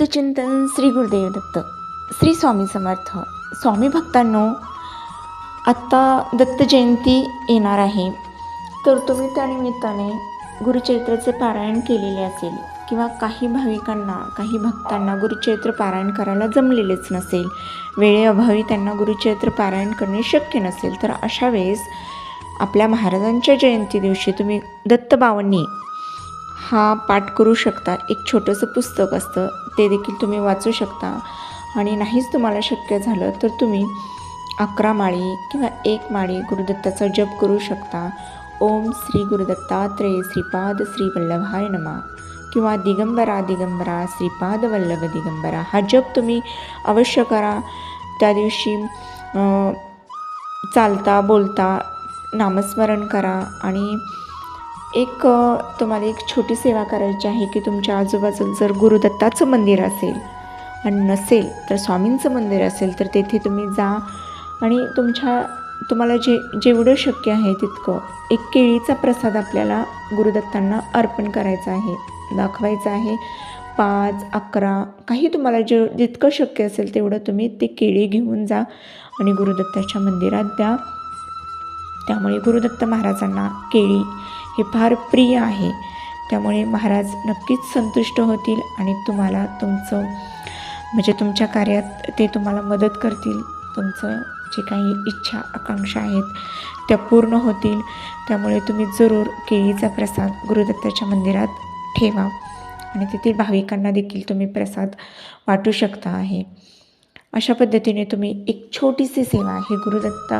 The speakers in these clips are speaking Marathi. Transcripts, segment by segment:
दत्तचिंतन श्री गुरुदेव दत्त. श्री स्वामी समर्थ. स्वामी भक्तांनो, आत्ता दत्त जयंती येणार आहे, तर तुम्ही त्यानिमित्ताने गुरुचरित्राचे पारायण केलेले असेल किंवा काही भाविकांना, काही भक्तांना गुरुचरित्र पारायण करायला जमलेलेच नसेल, वेळेअभावी त्यांना गुरुचरित्र पारायण करणे शक्य नसेल, तर अशा वेळेस आपल्या महाराजांच्या जयंती दिवशी तुम्ही दत्तबावन्नी हा पाठ करू शकता. एक छोटंसं पुस्तक असतं, ते देखील तुम्ही वाचू शकता. आणि नाहीच तुम्हाला शक्य झालं तर तुम्ही 11 माळी किंवा 1 माळी गुरुदत्ताचा जप करू शकता. ओम श्री गुरुदत्तात्रेय श्रीपाद श्री वल्लभाय नमः किंवा दिगंबरा दिगंबरा श्रीपाद वल्लभ दिगंबरा हा जप तुम्ही अवश्य करा. त्या दिवशी चालता बोलता नामस्मरण करा. आणि तुम्हाला एक छोटी सेवा करायची आहे की तुमच्या आजूबाजूला जर गुरुदत्ताचं मंदिर असेल आणि नसेल तर स्वामींचं मंदिर असेल, तर तेथे तुम्ही जा आणि तुम्हाला जेवढं शक्य आहे तितकं एक केळीचा प्रसाद आपल्याला गुरुदत्तांना अर्पण करायचा आहे, दाखवायचा आहे. 5, 11 काही तुम्हाला जितकं शक्य असेल तेवढं तुम्ही ते केळी घेऊन जा आणि गुरुदत्ताच्या मंदिरात द्या. त्यामुळे गुरुदत्त महाराजांना केळी हे फार प्रिय आहे. त्यामुळे महाराज नक्कीच संतुष्ट होतील आणि तुम्हाला तुमच्या कार्यात ते तुम्हाला मदत करतील. तुमचं जे काही इच्छा आकांक्षा आहेत त्या पूर्ण होतील. त्यामुळे तुम्ही जरूर केळीचा प्रसाद गुरुदत्ताच्या मंदिरात ठेवा आणि तेथील भाविकांना देखील तुम्ही प्रसाद वाटू शकता आहे. अशा पद्धतीने तुम्ही एक छोटीशी सेवा हे गुरुदत्त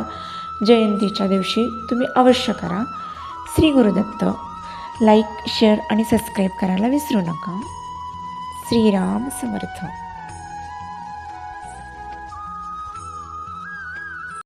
जयंतीच्या दिवशी तुम्ही अवश्य करा. श्री गुरुदत्त. लाईक, शेअर आणि सबस्क्राईब करायला विसरू नका. श्रीराम समर्थ.